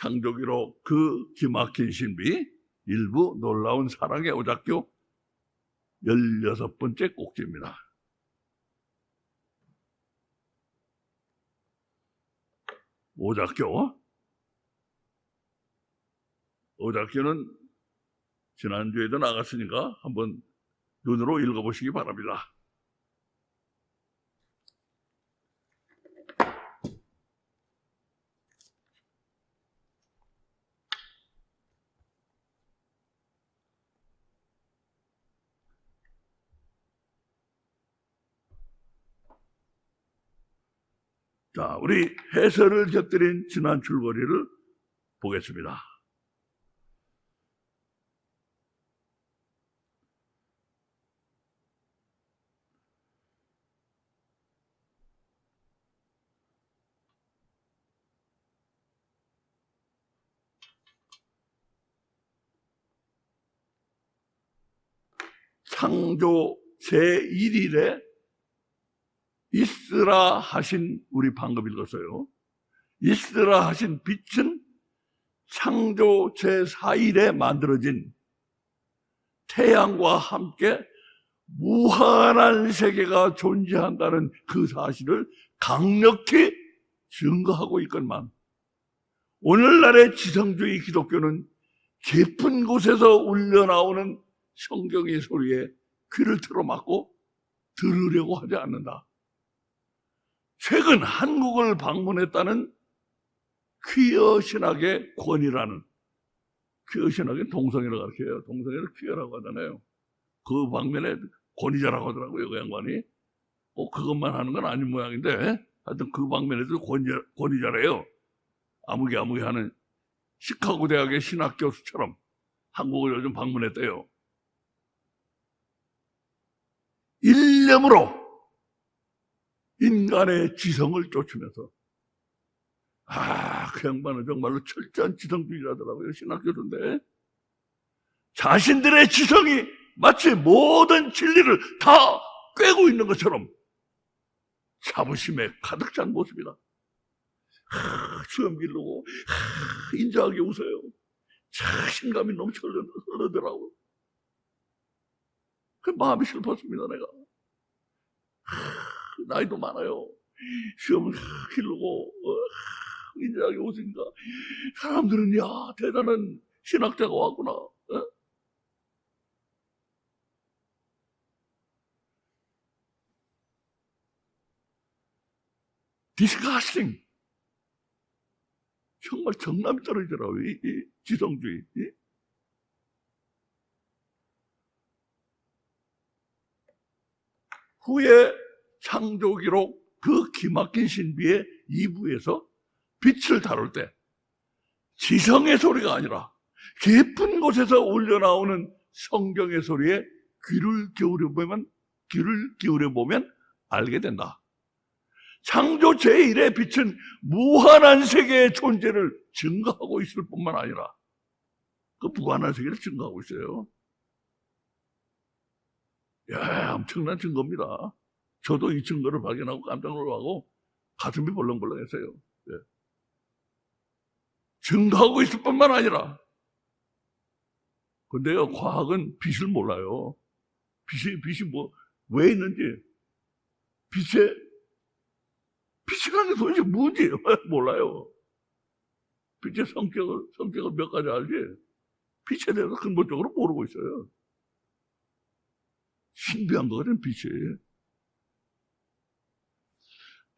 창조기록 그 기막힌 신비 일부 놀라운 사랑의 오작교 16번째 꼭지입니다. 오작교는 지난주에도 나갔으니까 한번 눈으로 읽어보시기 바랍니다. 자, 우리 해설을 곁들인 지난 줄거리를 보겠습니다. 창조 제1일에 있으라 하신, 우리 방금 읽었어요. 있으라 하신 빛은 창조 제4일에 만들어진 태양과 함께 무한한 세계가 존재한다는 그 사실을 강력히 증거하고 있건만, 오늘날의 지성주의 기독교는 깊은 곳에서 울려나오는 성경의 소리에 귀를 틀어막고 들으려고 하지 않는다. 최근 한국을 방문했다는 퀴어 신학의 권위라는, 퀴어 신학의 동성애를 가르쳐요. 동성애를 퀴어라고 하잖아요. 그 방면에 권위자라고 하더라고요, 그 양반이. 그것만 하는 건 아닌 모양인데, 하여튼 그 방면에도 권위자래요. 아무개 하는 시카고 대학의 신학 교수처럼 한국을 요즘 방문했대요. 일념으로 인간의 지성을 쫓으면서, 그 양반은 정말로 철저한 지성주의자더라고요. 신학교인데 자신들의 지성이 마치 모든 진리를 다 꿰고 있는 것처럼 자부심에 가득 찬 모습이다. 수염 기르고 인자하게 웃어요. 자신감이 넘쳐 흐르더라고요. 그 마음이 슬펐습니다. 내가 나이도 많아요. 수염을 기르고 인자하게 웃으니까 사람들은 야, 대단한 신학자가 왔구나. 디스카스팅. 정말 정남이 떨어지더라고요, 이 지성주의. 후에 창조기록 그 기막힌 신비의 2부에서 빛을 다룰 때 지성의 소리가 아니라 깊은 곳에서 울려나오는 성경의 소리에 귀를 기울여보면 알게 된다. 창조 제1의 빛은 무한한 세계의 존재를 증거하고 있을 뿐만 아니라 그 무한한 세계를 증거하고 있어요. 엄청난 증거입니다. 저도 이 증거를 발견하고 깜짝 놀라고 가슴이 벌렁벌렁했어요. 증거하고 있을 뿐만 아니라, 근데요, 과학은 빛을 몰라요. 빛이 왜 있는지, 빛이라는 게 도대체 뭔지 몰라요. 빛의 성격을 몇 가지 알지, 빛에 대해서 근본적으로 모르고 있어요. 신비한 거거든, 빛이.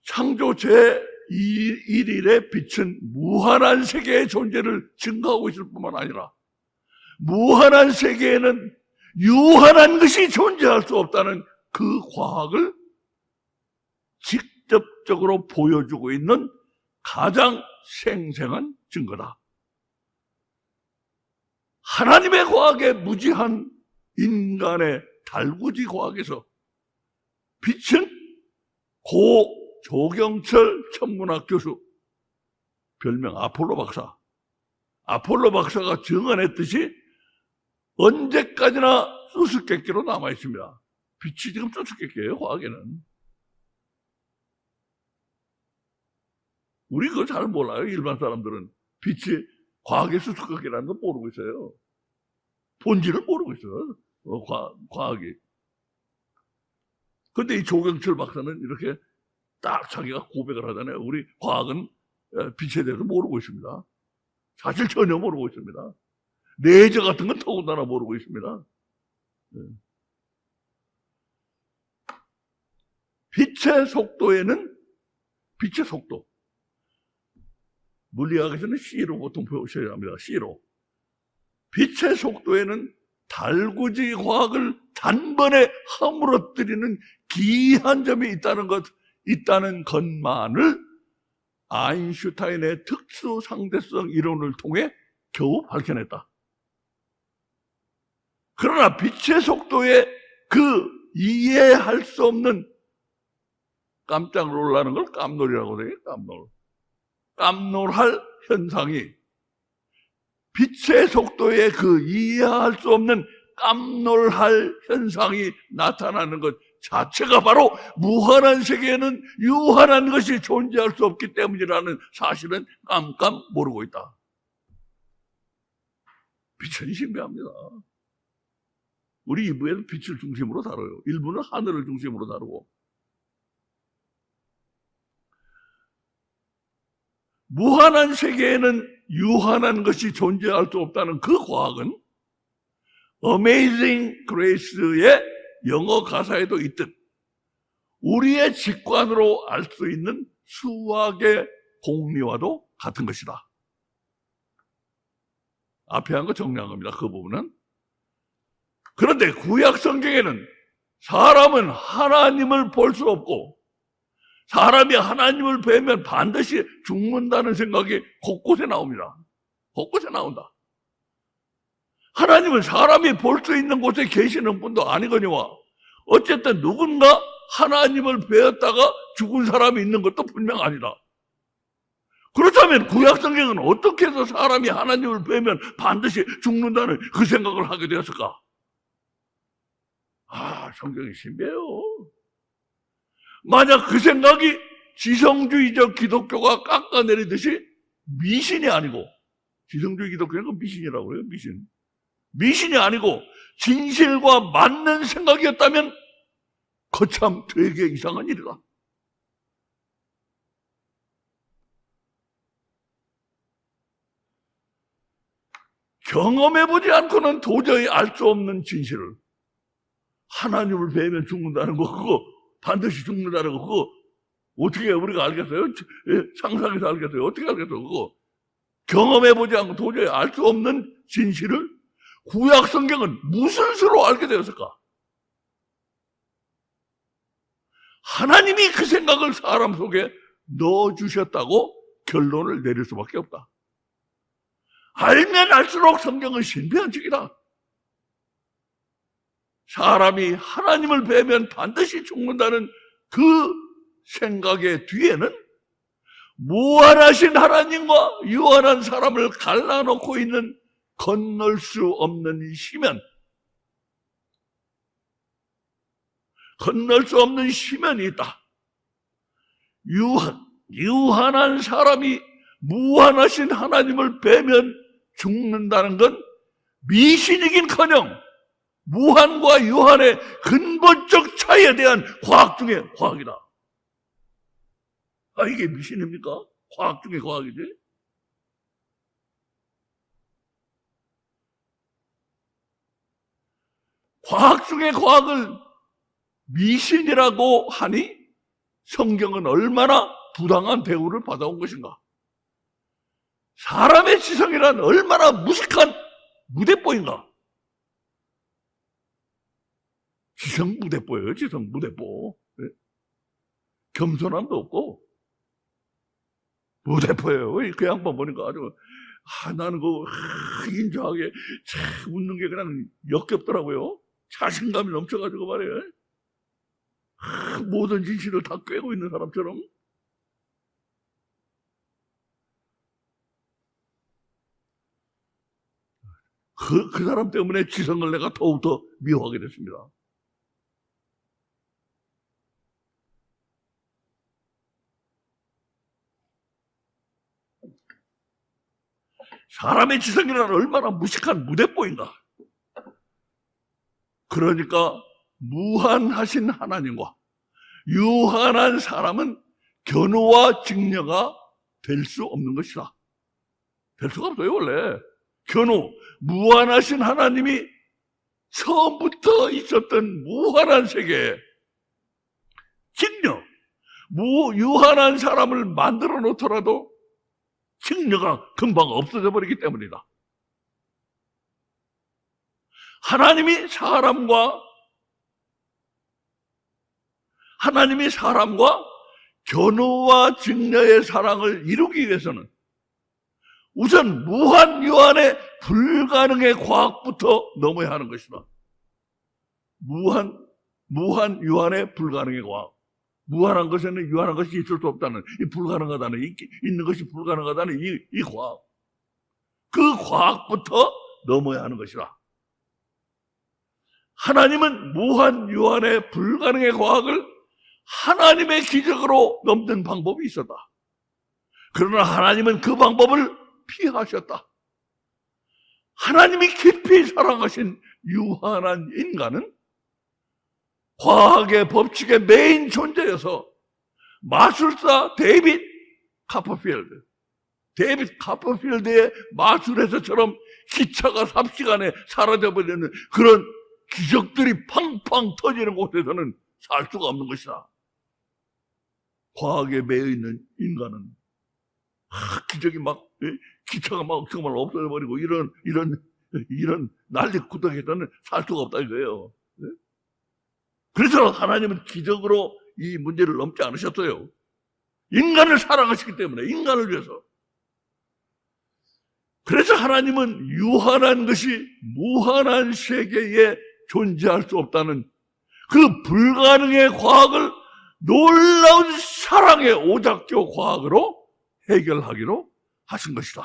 창조 제1일의 빛은 무한한 세계의 존재를 증거하고 있을 뿐만 아니라 무한한 세계에는 유한한 것이 존재할 수 없다는 그 과학을 직접적으로 보여주고 있는 가장 생생한 증거다. 하나님의 과학에 무지한 인간의 달구지 과학에서 빛은 고 조경철 천문학 교수, 별명 아폴로 박사가 증언했듯이 언제까지나 수수께끼로 남아있습니다. 빛이 지금 수수께끼예요, 과학에는. 우리 그거 잘 몰라요, 일반 사람들은. 빛이 과학의 수수께끼라는 걸 모르고 있어요. 본질을 모르고 있어요. 과학이. 근데 이 조경철 박사는 이렇게 딱 자기가 고백을 하잖아요. 우리 과학은 빛에 대해서 모르고 있습니다. 사실 전혀 모르고 있습니다. 내재 같은 건 더군다나 모르고 있습니다. 빛의 속도에는 빛의 속도. 물리학에서는 C로 보통 표시해야 합니다. C로. 빛의 속도에는 달구지 화학을 단번에 허물어뜨리는 기이한 점이 있다는 것만을 아인슈타인의 특수 상대성 이론을 통해 겨우 밝혀냈다. 그러나 빛의 속도에 그 이해할 수 없는 깜짝 놀라는 걸 깜놀이라고 해요. 깜놀할 현상이 빛의 속도에 그 이해할 수 없는 깜놀할 현상이 나타나는 것 자체가 바로 무한한 세계에는 유한한 것이 존재할 수 없기 때문이라는 사실은 깜깜 모르고 있다. 빛은 신비합니다. 우리 2부에는 빛을 중심으로 다뤄요. 1부는 하늘을 중심으로 다루고. 무한한 세계에는 유한한 것이 존재할 수 없다는 그 과학은 Amazing Grace의 영어 가사에도 있듯 우리의 직관으로 알 수 있는 수학의 공리와도 같은 것이다. 앞에 한 거 정리한 겁니다. 그 부분은. 그런데 구약 성경에는 사람은 하나님을 볼 수 없고 사람이 하나님을 뵈면 반드시 죽는다는 생각이 곳곳에 나옵니다. 곳곳에 나온다. 하나님은 사람이 볼 수 있는 곳에 계시는 분도 아니거니와 어쨌든 누군가 하나님을 뵈었다가 죽은 사람이 있는 것도 분명 아니다. 그렇다면 구약 성경은 어떻게 해서 사람이 하나님을 뵈면 반드시 죽는다는 그 생각을 하게 되었을까? 성경이 신비해요. 만약 그 생각이 지성주의적 기독교가 깎아내리듯이 미신이 아니고, 지성주의 기독교는 미신이라고 해요. 미신이 아니고 진실과 맞는 생각이었다면 거참 되게 이상한 일이다. 경험해보지 않고는 도저히 알 수 없는 진실을, 하나님을 뵈면 죽는다는 거, 그거 반드시 죽는다는 거, 그거 어떻게 우리가 알겠어요? 상상해서 알겠어요? 어떻게 알겠어요? 그거 경험해보지 않고 도저히 알 수 없는 진실을 구약 성경은 무슨 수로 알게 되었을까? 하나님이 그 생각을 사람 속에 넣어주셨다고 결론을 내릴 수밖에 없다. 알면 알수록 성경은 신비한 책이다. 사람이 하나님을 뵈면 반드시 죽는다는 그 생각의 뒤에는 무한하신 하나님과 유한한 사람을 갈라놓고 있는 건널 수 없는 심연, 건널 수 없는 심연이 있다. 유한한 사람이 무한하신 하나님을 뵈면 죽는다는 건 미신이긴커녕 무한과 유한의 근본적 차이에 대한 과학 중에 과학이다. 이게 미신입니까? 과학 중에 과학이지. 과학 중에 과학을 미신이라고 하니 성경은 얼마나 부당한 대우를 받아온 것인가. 사람의 지성이란 얼마나 무식한 무대뽀인가. 지성 무대뽀예요. 지성 무대뽀. 겸손함도 없고 무대뽀예요. 그 양반 보니까 아주 나는 인조하게 웃는 게 그냥 역겹더라고요. 자신감이 넘쳐가지고 말이에요. 모든 진실을 다 꿰고 있는 사람처럼. 그 사람 때문에 지성을 내가 더욱더 미워하게 됐습니다. 사람의 지성이란 얼마나 무식한 무대뽀인가. 그러니까 무한하신 하나님과 유한한 사람은 견우와 직녀가 될 수 없는 것이다. 될 수가 없어요. 원래 견우, 무한하신 하나님이 처음부터 있었던 무한한 세계에 직녀, 유한한 사람을 만들어 놓더라도 직녀가 금방 없어져 버리기 때문이다. 하나님이 사람과 견우와 직녀의 사랑을 이루기 위해서는 우선 무한 유한의 불가능의 과학부터 넘어야 하는 것이다. 무한 유한의 불가능의 과학. 무한한 것에는 유한한 것이 있을 수 없다는, 이 불가능하다는, 있는 것이 불가능하다는 이 과학. 그 과학부터 넘어야 하는 것이다. 하나님은 무한 유한의 불가능의 과학을 하나님의 기적으로 넘는 방법이 있었다. 그러나 하나님은 그 방법을 피하셨다. 하나님이 깊이 사랑하신 유한한 인간은 과학의 법칙의 메인 존재여서 마술사 데이빗 카퍼필드의 마술에서처럼 기차가 삽시간에 사라져버리는 그런 기적들이 팡팡 터지는 곳에서는 살 수가 없는 것이다. 과학에 매여있는 인간은 기적이 기차가 정말 없어져버리고 이런 난리구덩이에서는 살 수가 없다 이거예요. 그래서 하나님은 기적으로 이 문제를 넘지 않으셨어요. 인간을 사랑하시기 때문에, 인간을 위해서. 그래서 하나님은 유한한 것이 무한한 세계에 존재할 수 없다는 그 불가능의 과학을 놀라운 사랑의 오작교 과학으로 해결하기로 하신 것이다.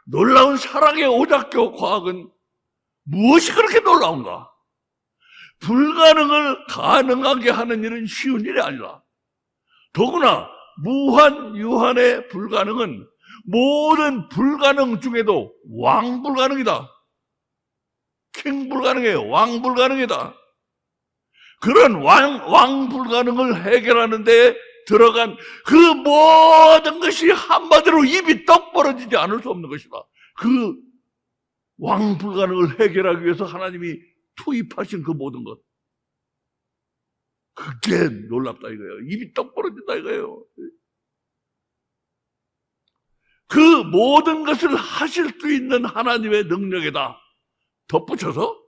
놀라운 사랑의 오작교 과학은 무엇이 그렇게 놀라운가? 불가능을 가능하게 하는 일은 쉬운 일이 아니라, 더구나 무한 유한의 불가능은 모든 불가능 중에도 왕불가능이다. 킹불가능이에요. 왕불가능이다. 그런 왕불가능을 해결하는 데 들어간 그 모든 것이 한마디로 입이 떡 벌어지지 않을 수 없는 것이다. 그 왕불가능을 해결하기 위해서 하나님이 투입하신 그 모든 것, 그게 놀랍다 이거예요. 입이 떡 벌어진다 이거예요. 그 모든 것을 하실 수 있는 하나님의 능력에다 덧붙여서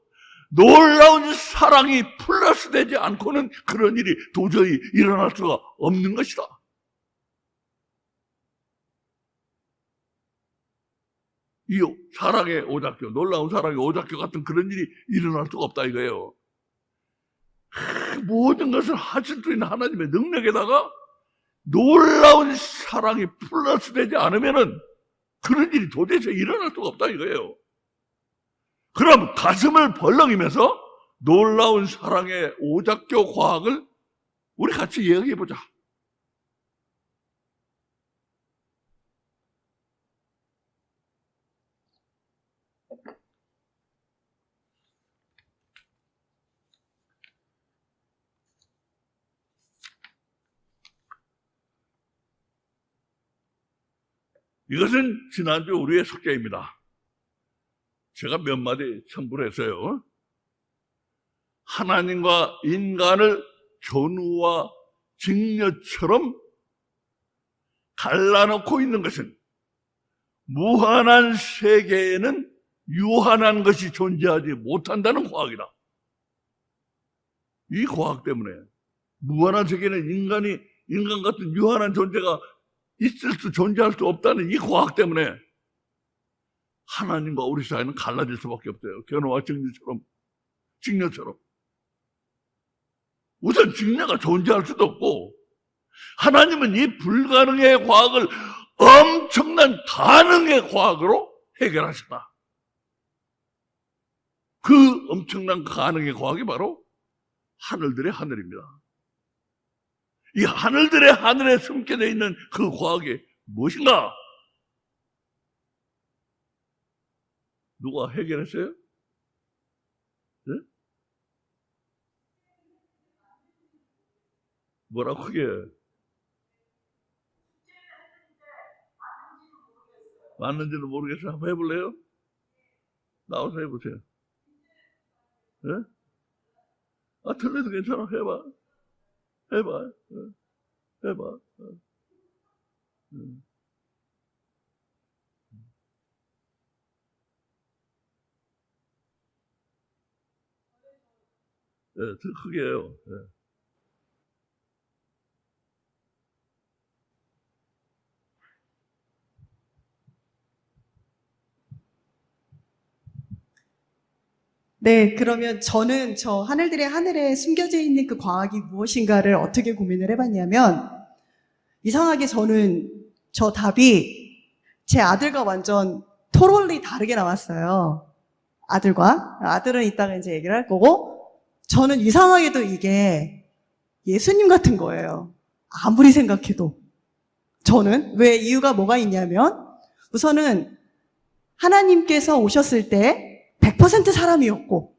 놀라운 사랑이 플러스 되지 않고는 그런 일이 도저히 일어날 수가 없는 것이다. 이 사랑의 오작교, 놀라운 사랑의 오작교 같은 그런 일이 일어날 수가 없다 이거예요. 모든 것을 하실 수 있는 하나님의 능력에다가 놀라운 사랑이 플러스 되지 않으면은 그런 일이 도대체 일어날 수가 없다 이거예요. 그럼 가슴을 벌렁이면서 놀라운 사랑의 오작교 과학을 우리 같이 이야기해 보자. 이것은 지난주 우리의 숙제입니다. 제가 몇 마디 첨부를 했어요. 하나님과 인간을 견우와 직녀처럼 갈라놓고 있는 것은 무한한 세계에는 유한한 것이 존재하지 못한다는 과학이다. 이 과학 때문에 무한한 세계는 인간 같은 유한한 존재가 존재할 수 없다는 이 과학 때문에 하나님과 우리 사이는 갈라질 수밖에 없어요. 견우와 직녀처럼. 우선 직녀가 존재할 수도 없고, 하나님은 이 불가능의 과학을 엄청난 가능의 과학으로 해결하셨다. 그 엄청난 가능의 과학이 바로 하늘들의 하늘입니다. 이 하늘들의 하늘에 숨겨져 있는 그 과학이 무엇인가? 누가 해결했어요? 네? 뭐라고 그게? 맞는지는 모르겠어요. 한번 해볼래요? 나와서 해보세요. 네? 틀려도 괜찮아. 해봐. 해봐. 해봐. 더 크게 해요. 네, 그러면 저는 저 하늘들의 하늘에 숨겨져 있는 그 과학이 무엇인가를 어떻게 고민을 해봤냐면, 이상하게 저는 저 답이 제 아들과 완전 토롤리 다르게 나왔어요. 아들은 이따가 이제 얘기를 할 거고, 저는 이상하게도 이게 예수님 같은 거예요. 아무리 생각해도. 저는 왜 이유가 뭐가 있냐면, 우선은 하나님께서 오셨을 때 100% 사람이었고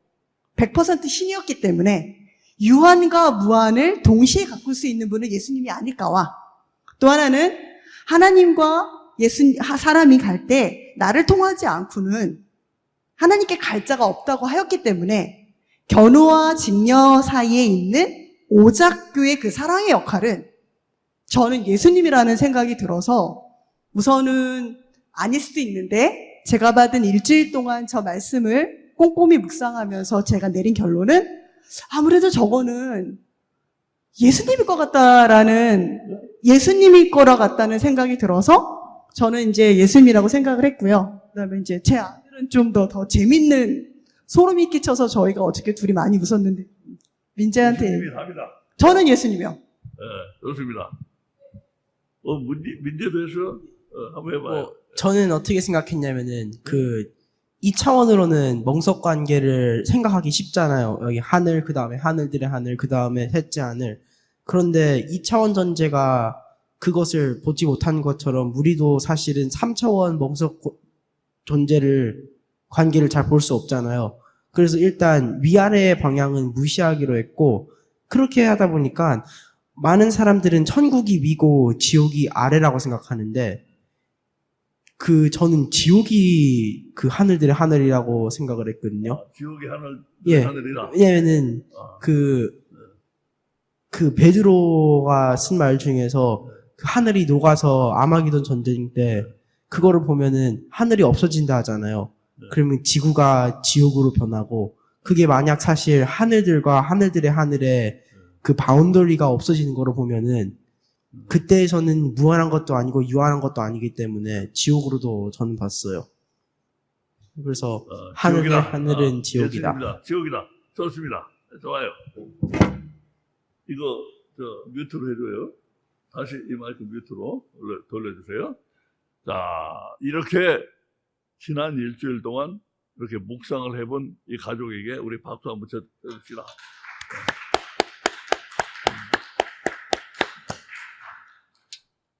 100% 신이었기 때문에 유한과 무한을 동시에 가꿀 수 있는 분은 예수님이 아닐까와, 또 하나는 하나님과 사람이 갈 때 나를 통하지 않고는 하나님께 갈 자가 없다고 하였기 때문에 견우와 직녀 사이에 있는 오작교의 그 사랑의 역할은 저는 예수님이라는 생각이 들어서, 우선은 아닐 수도 있는데 제가 받은 일주일 동안 저 말씀을 꼼꼼히 묵상하면서 제가 내린 결론은 아무래도 저거는 예수님일 것 같다는 생각이 들어서 저는 이제 예수님이라고 생각을 했고요. 그다음에 이제 제 아들은 좀 더 재밌는, 소름이 끼쳐서 저희가 어저께 둘이 많이 웃었는데, 민재한테 예수님이 답이다. 저는 예수님이요. 네, 좋습니다. 민재도 해서 한번 해봐요. 저는 어떻게 생각했냐면은, 2차원으로는 멍석 관계를 생각하기 쉽잖아요. 여기 하늘, 그 다음에 하늘들의 하늘, 그 다음에 셋째 하늘. 그런데 2차원 전제가 그것을 보지 못한 것처럼 우리도 사실은 3차원 멍석 관계를 잘 볼 수 없잖아요. 그래서 일단 위아래의 방향은 무시하기로 했고, 그렇게 하다 보니까 많은 사람들은 천국이 위고 지옥이 아래라고 생각하는데, 저는 지옥이 그 하늘들의 하늘이라고 생각을 했거든요. 지옥의 예. 하늘이다. 왜냐면은, 베드로가 쓴 말 중에서 그 하늘이 녹아서 아마기돈 전쟁 때 그거를 보면은 하늘이 없어진다 하잖아요. 그러면 지구가 지옥으로 변하고, 그게 만약 사실 하늘들과 하늘들의 하늘에 그 바운더리가 없어지는 거로 보면은 그때에서는 무한한 것도 아니고 유한한 것도 아니기 때문에 지옥으로도 저는 봤어요. 그래서 하늘은 지옥이다. 예수님이다. 지옥이다. 좋습니다. 좋아요. 이거 뮤트로 해줘요. 다시 이 마이크 뮤트로 돌려주세요. 자, 이렇게 지난 일주일 동안 이렇게 묵상을 해본 이 가족에게 우리 박수 한번 쳐줍시다.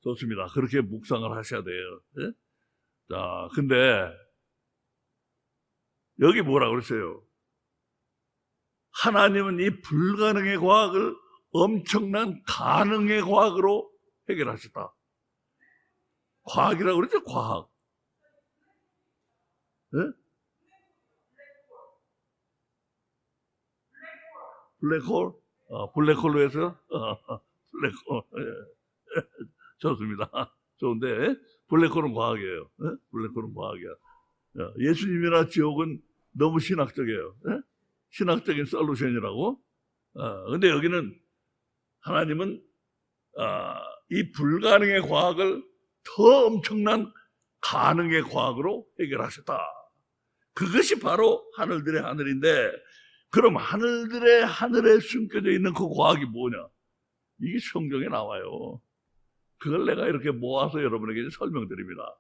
좋습니다. 그렇게 묵상을 하셔야 돼요. 네? 자, 근데 여기 뭐라 그랬어요? 하나님은 이 불가능의 과학을 엄청난 가능의 과학으로 해결하셨다. 과학이라고 그랬죠? 과학. 네? 블랙홀? 블랙홀로 해서? 블랙홀. 좋습니다. 좋은데, 블랙홀은 과학이에요. 네? 블랙홀은 과학이야. 예수님이나 지옥은 너무 신학적이에요. 네? 신학적인 솔루션이라고. 근데 여기는 하나님은 이 불가능의 과학을 더 엄청난 가능의 과학으로 해결하셨다. 그것이 바로 하늘들의 하늘인데, 그럼 하늘들의 하늘에 숨겨져 있는 그 과학이 뭐냐? 이게 성경에 나와요. 그걸 내가 이렇게 모아서 여러분에게 설명드립니다.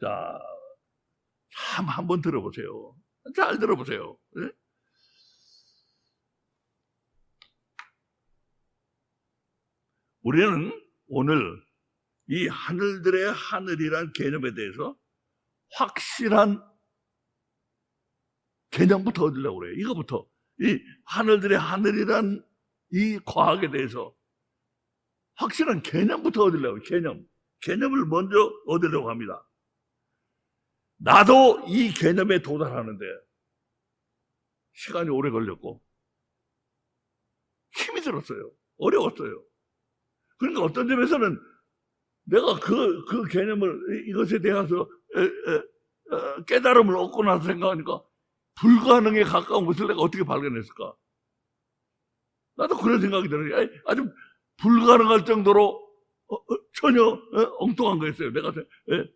자, 한번 들어보세요. 잘 들어보세요. 네? 우리는 오늘 이 하늘들의 하늘이란 개념에 대해서 확실한 개념부터 얻으려고 그래요. 이거부터. 이 하늘들의 하늘이란 이 과학에 대해서 확실한 개념부터 얻으려고 해요. 개념을 먼저 얻으려고 합니다. 나도 이 개념에 도달하는데 시간이 오래 걸렸고 힘이 들었어요. 어려웠어요. 그러니까 어떤 점에서는 내가 그 개념을 이것에 대해서 깨달음을 얻고 나서 생각하니까 불가능에 가까운 것을 내가 어떻게 발견했을까? 나도 그런 생각이 들어요. 아주 불가능할 정도로 전혀 엉뚱한 거였어요. 내가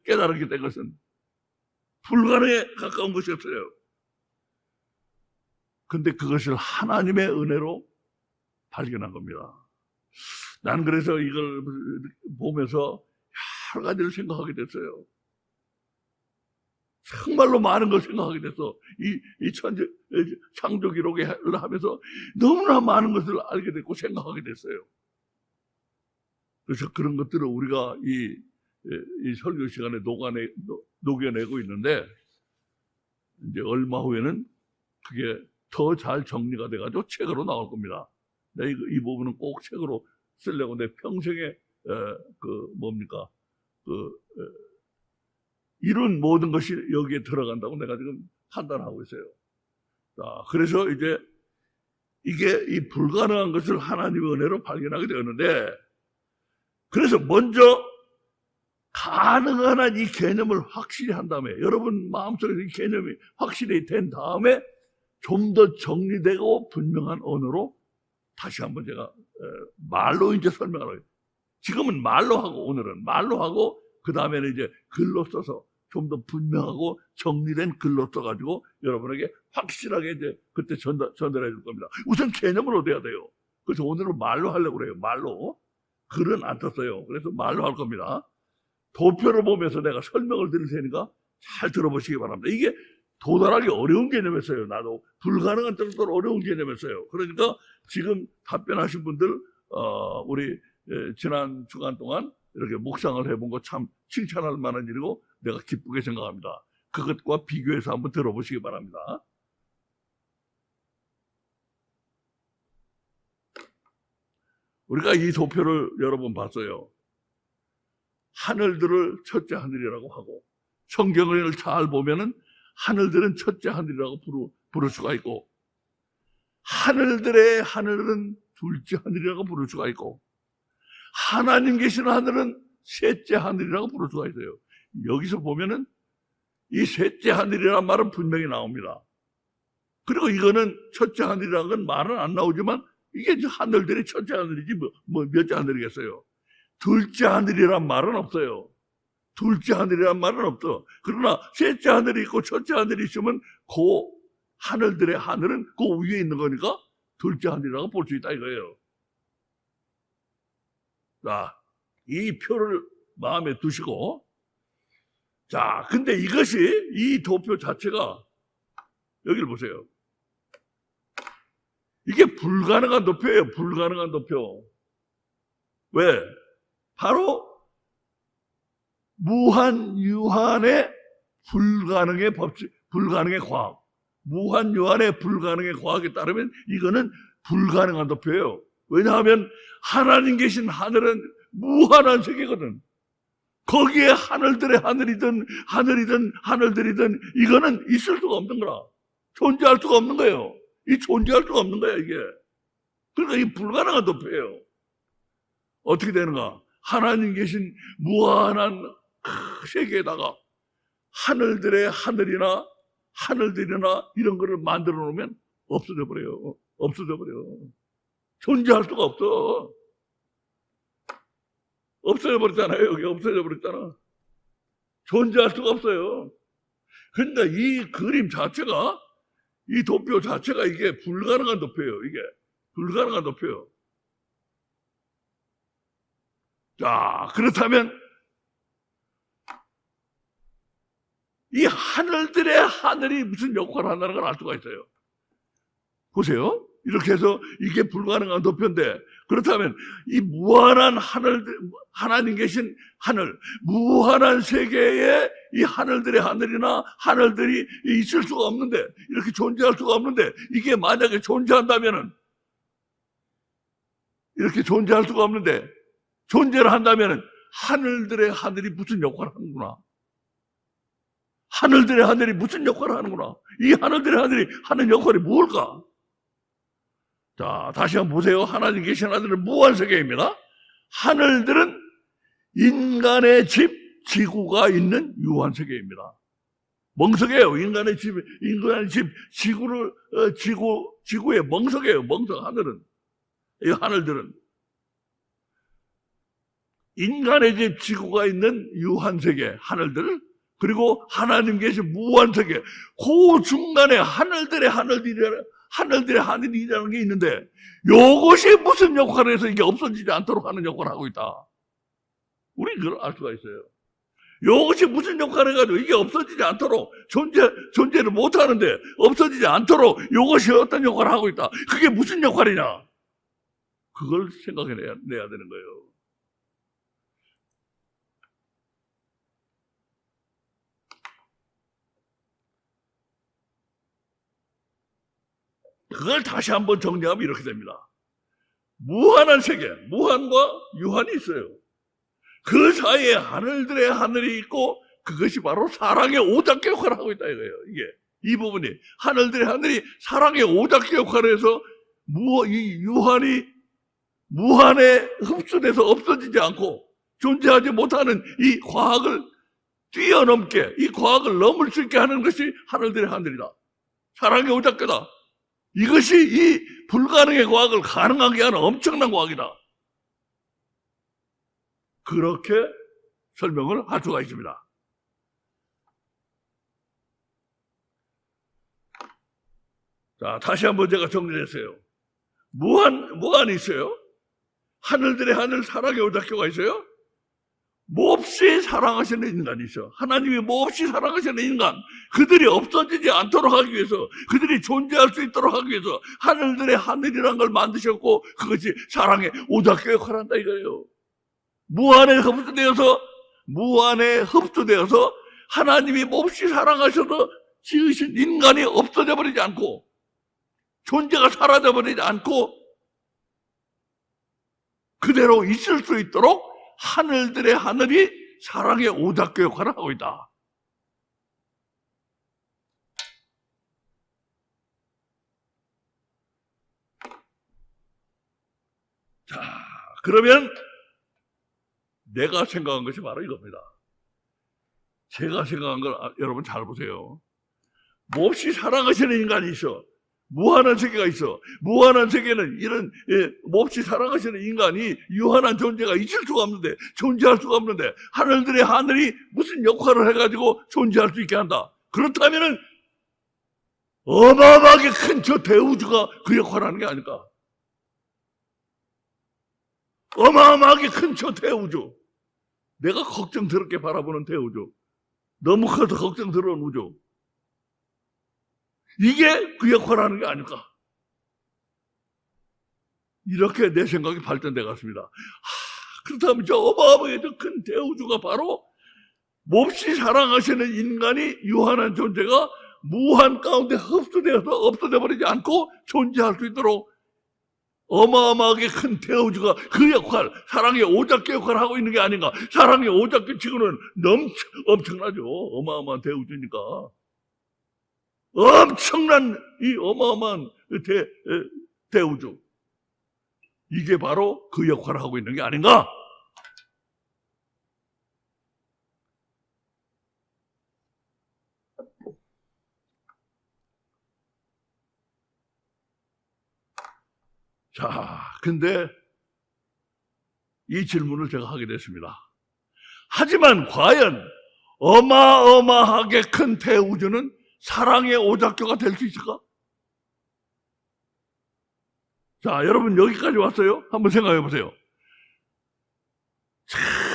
깨달았게 된 것은 불가능에 가까운 것이었어요. 근데 그것을 하나님의 은혜로 발견한 겁니다. 난 그래서 이걸 보면서 여러 가지를 생각하게 됐어요. 정말로 많은 걸 생각하게 됐어. 이 창조 기록을 하면서 너무나 많은 것을 알게 됐고 생각하게 됐어요. 그래서 그런 것들을 우리가 이 설교 시간에 녹여내고 있는데, 이제 얼마 후에는 그게 더 잘 정리가 돼가지고 책으로 나올 겁니다. 이 부분은 꼭 책으로 쓰려고 내 평생에 이룬 모든 것이 여기에 들어간다고 내가 지금 판단하고 있어요. 자, 그래서 이제 이게 이 불가능한 것을 하나님의 은혜로 발견하게 되었는데, 그래서 먼저 가능한 한 이 개념을 확실히 한 다음에, 여러분 마음속에 이 개념이 확실히 된 다음에 좀 더 정리되고 분명한 언어로 다시 한번 제가 말로 이제 설명을 해요. 지금은 말로 하고, 오늘은 말로 하고, 그 다음에는 이제 글로 써서 좀 더 분명하고 정리된 글로 써가지고 여러분에게 확실하게 이제 그때 전달해 줄 겁니다. 우선 개념을 얻어야 돼요. 그래서 오늘은 말로 하려고 그래요. 말로. 글은 안 떴어요. 그래서 말로 할 겁니다. 도표를 보면서 내가 설명을 드릴 테니까 잘 들어보시기 바랍니다. 이게 도달하기 어려운 개념이었어요. 나도 불가능한 정도로 어려운 개념이었어요. 그러니까 지금 답변하신 분들, 우리 지난 주간 동안 이렇게 묵상을 해본 거 참 칭찬할 만한 일이고 내가 기쁘게 생각합니다. 그것과 비교해서 한번 들어보시기 바랍니다. 우리가 이 도표를 여러 번 봤어요. 하늘들을 첫째 하늘이라고 하고, 성경을 잘 보면은 하늘들은 첫째 하늘이라고 부를 수가 있고, 하늘들의 하늘은 둘째 하늘이라고 부를 수가 있고, 하나님 계신 하늘은 셋째 하늘이라고 부를 수가 있어요. 여기서 보면은 이 셋째 하늘이라는 말은 분명히 나옵니다. 그리고 이거는 첫째 하늘이라는 건 말은 안 나오지만 이게 하늘들이 첫째 하늘이지 뭐 몇째 하늘이겠어요. 둘째 하늘이란 말은 없어요. 둘째 하늘이란 말은 없어. 그러나 셋째 하늘이 있고 첫째 하늘이 있으면 그 하늘들의 하늘은 그 위에 있는 거니까 둘째 하늘이라고 볼 수 있다 이거예요. 자, 이 표를 마음에 두시고, 자, 근데 이것이, 이 도표 자체가, 여기를 보세요. 이게 불가능한 도표예요. 불가능한 도표. 왜? 바로 무한유한의 불가능의 법칙, 불가능의 과학. 무한유한의 불가능의 과학에 따르면 이거는 불가능한 도표예요. 왜냐하면 하나님 계신 하늘은 무한한 세계거든. 거기에 하늘들의 하늘들이든 이거는 있을 수가 없는 거라. 존재할 수가 없는 거예요. 이 존재할 수가 없는 거야, 이게. 그러니까 이 불가능한 도표예요. 어떻게 되는가? 하나님 계신 무한한 세계에다가 하늘들의 하늘들이나 이런 거를 만들어 놓으면 없어져 버려요. 없어져 버려. 존재할 수가 없어. 없어져 버렸잖아요. 여기 없어져 버렸잖아. 존재할 수가 없어요. 근데 이 그림 자체가, 이 도표 자체가 이게 불가능한 도표예요. 이게 불가능한 도표예요. 자, 그렇다면 이 하늘들의 하늘이 무슨 역할을 한다는 걸 알 수가 있어요. 보세요. 이렇게 해서 이게 불가능한 도표인데, 그렇다면 이 무한한 하늘, 하나님 계신 하늘, 무한한 세계에 이 하늘들의 하늘이나 하늘들이 있을 수가 없는데, 이렇게 존재할 수가 없는데, 이게 만약에 존재한다면은, 이렇게 존재할 수가 없는데, 존재를 한다면은 하늘들의 하늘이 무슨 역할을 하는구나. 하늘들의 하늘이 무슨 역할을 하는구나. 이 하늘들의 하늘이 하는 역할이 뭘까? 자, 다시 한번 보세요. 하나님 계신 하늘은 무한세계입니다. 하늘들은 인간의 집, 지구가 있는 유한세계입니다. 멍석이에요. 인간의 집, 지구의 멍석이에요. 멍석, 하늘은. 이 하늘들은. 인간의 집, 지구가 있는 유한세계, 하늘들, 그리고 하나님 계신 무한세계, 그 중간에 하늘들의 하늘이라는 게 있는데, 이것이 무슨 역할을 해서 이게 없어지지 않도록 하는 역할을 하고 있다. 우리 그걸 알 수가 있어요. 이것이 무슨 역할을 해가지고 이게 없어지지 않도록 존재를 못하는데 없어지지 않도록 이것이 어떤 역할을 하고 있다. 그게 무슨 역할이냐? 그걸 생각해내야 되는 거예요. 그걸 다시 한번 정리하면 이렇게 됩니다. 무한한 세계, 무한과 유한이 있어요. 그 사이에 하늘들의 하늘이 있고, 그것이 바로 사랑의 오작교 역할을 하고 있다 이거예요. 이 부분이 하늘들의 하늘이 사랑의 오작교 역할을 해서 이 유한이 무한에 흡수돼서 없어지지 않고 존재하지 못하는 이 과학을 뛰어넘게, 이 과학을 넘을 수 있게 하는 것이 하늘들의 하늘이다. 사랑의 오작교다. 이것이 이 불가능의 과학을 가능하게 하는 엄청난 과학이다. 그렇게 설명을 할 수가 있습니다. 자, 다시 한번 제가 정리를 했어요. 무한이 있어요. 하늘들의 하늘 사랑의 오작교가 있어요. 몹시 사랑하시는 인간이 있어. 하나님이 몹시 사랑하시는 인간, 그들이 없어지지 않도록 하기 위해서, 그들이 존재할 수 있도록 하기 위해서 하늘들의 하늘이란 걸 만드셨고, 그것이 사랑의 오작교 역할을 한다 이거예요. 무한에 흡수되어서 하나님이 몹시 사랑하셔서 지으신 인간이 없어져 버리지 않고, 존재가 사라져 버리지 않고 그대로 있을 수 있도록 하늘들의 하늘이 사랑의 오작교 역할을 하고 있다. 자, 그러면 내가 생각한 것이 바로 이겁니다. 제가 생각한 걸 여러분 잘 보세요. 몹시 사랑하시는 인간이 있어. 무한한 세계가 있어. 무한한 세계는 이런 몹시 사랑하시는 인간이 유한한 존재가 있을 수가 없는데, 존재할 수가 없는데, 하늘들의 하늘이 무슨 역할을 해가지고 존재할 수 있게 한다. 그렇다면은 어마어마하게 큰 저 대우주가 그 역할을 하는 게 아닐까. 어마어마하게 큰 저 대우주, 내가 걱정스럽게 바라보는 대우주, 너무 커서 걱정스러운 우주, 이게 그 역할을 하는 게 아닐까. 이렇게 내 생각이 발전돼 갔습니다. 그렇다면 저 어마어마하게 큰 대우주가 바로 몹시 사랑하시는 인간이 유한한 존재가 무한 가운데 흡수되어서 없어져 버리지 않고 존재할 수 있도록 어마어마하게 큰 대우주가 그 역할, 사랑의 오작교 역할을 하고 있는 게 아닌가. 사랑의 오작교 치고는 엄청나죠. 어마어마한 대우주니까. 엄청난 이 어마어마한 대우주, 이게 바로 그 역할을 하고 있는 게 아닌가. 자, 근데 이 질문을 제가 하게 됐습니다. 하지만 과연 어마어마하게 큰 대우주는 사랑의 오작교가 될 수 있을까? 자, 여러분 여기까지 왔어요? 한번 생각해 보세요.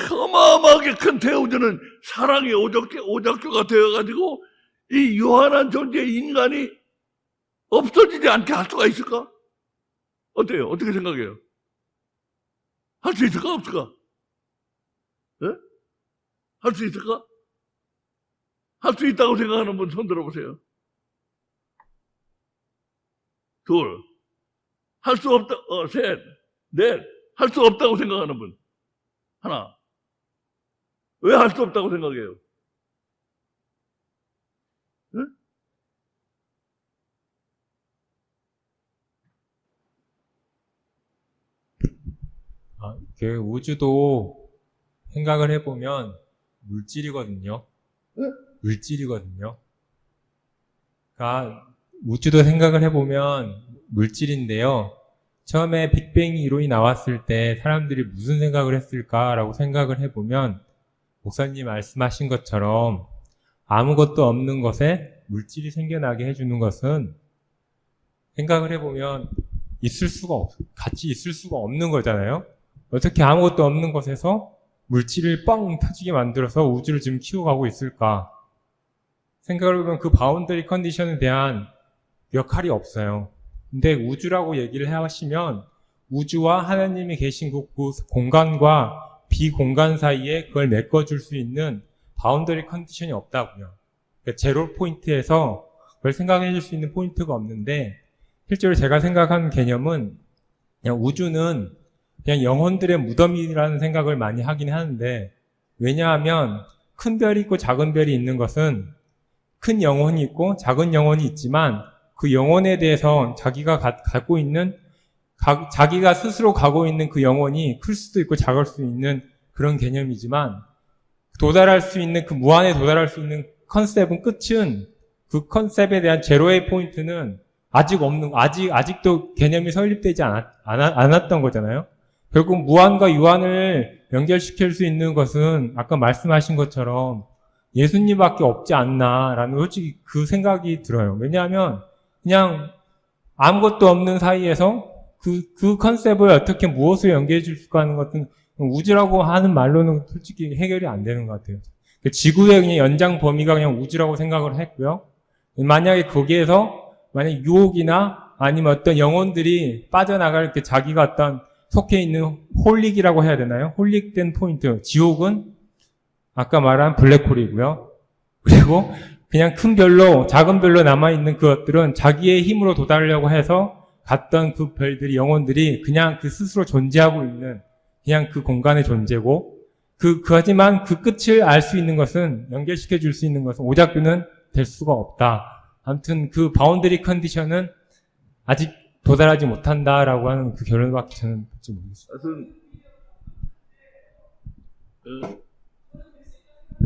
어마어마하게 큰 대우주는 사랑의 오작교가 되어가지고 이 유한한 존재의 인간이 없어지지 않게 할 수가 있을까? 어때요? 어떻게 생각해요? 할 수 있을까 없을까? 예? 할 수 있을까? 할 수 있다고 생각하는 분 손 들어보세요. 둘. 할 수 없다, 셋. 넷. 할 수 없다고 생각하는 분. 하나. 왜 할 수 없다고 생각해요? 예? 그 우주도 생각을 해보면 물질이거든요. 물질이거든요. 그러니까 우주도 생각을 해보면 물질인데요. 처음에 빅뱅 이론이 나왔을 때 사람들이 무슨 생각을 했을까라고 생각을 해보면 목사님 말씀하신 것처럼 아무것도 없는 것에 물질이 생겨나게 해주는 것은 생각을 해보면 같이 있을 수가 없는 거잖아요. 어떻게 아무것도 없는 것에서 물질을 뻥 터지게 만들어서 우주를 지금 키워가고 있을까? 생각을 해보면 그 바운더리 컨디션에 대한 역할이 없어요. 근데 우주라고 얘기를 하시면 우주와 하나님이 계신 그 공간과 비공간 사이에 그걸 메꿔줄 수 있는 바운더리 컨디션이 없다고요. 그러니까 제로 포인트에서 그걸 생각해 줄 수 있는 포인트가 없는데 실제로 제가 생각하는 개념은 그냥 우주는 그냥 영혼들의 무덤이라는 생각을 많이 하긴 하는데 왜냐하면 큰 별이 있고 작은 별이 있는 것은 큰 영혼이 있고 작은 영혼이 있지만 그 영혼에 대해서 자기가 갖고 있는 자기가 스스로 가고 있는 그 영혼이 클 수도 있고 작을 수 있는 그런 개념이지만 도달할 수 있는 그 무한에 도달할 수 있는 컨셉은 끝은 그 컨셉에 대한 제로의 포인트는 아직도 개념이 설립되지 않았던 거잖아요. 결국 무한과 유한을 연결시킬 수 있는 것은 아까 말씀하신 것처럼 예수님밖에 없지 않나라는 솔직히 그 생각이 들어요. 왜냐하면 그냥 아무것도 없는 사이에서 그 컨셉을 어떻게 무엇을 연결해 줄 수가 하는 것은 우주라고 하는 말로는 솔직히 해결이 안 되는 것 같아요. 지구의 그냥 연장 범위가 그냥 우주라고 생각을 했고요. 만약에 거기에서 만약 유혹이나 아니면 어떤 영혼들이 빠져나갈 때 자기가 어떤 속해 있는 홀릭이라고 해야 되나요? 홀릭된 포인트. 지옥은 아까 말한 블랙홀이고요. 그리고 그냥 큰 별로 작은 별로 남아있는 그것들은 자기의 힘으로 도달하려고 해서 갔던 그 별들이 영혼들이 그냥 그 스스로 존재하고 있는 그냥 그 공간의 존재고 하지만 그 끝을 알 수 있는 것은 연결시켜 줄 수 있는 것은 오작교는 될 수가 없다. 아무튼 그 바운더리 컨디션은 아직 도달하지 못한다라고 하는 그 결론밖에 저는 듣지 모르겠습니다. 하여튼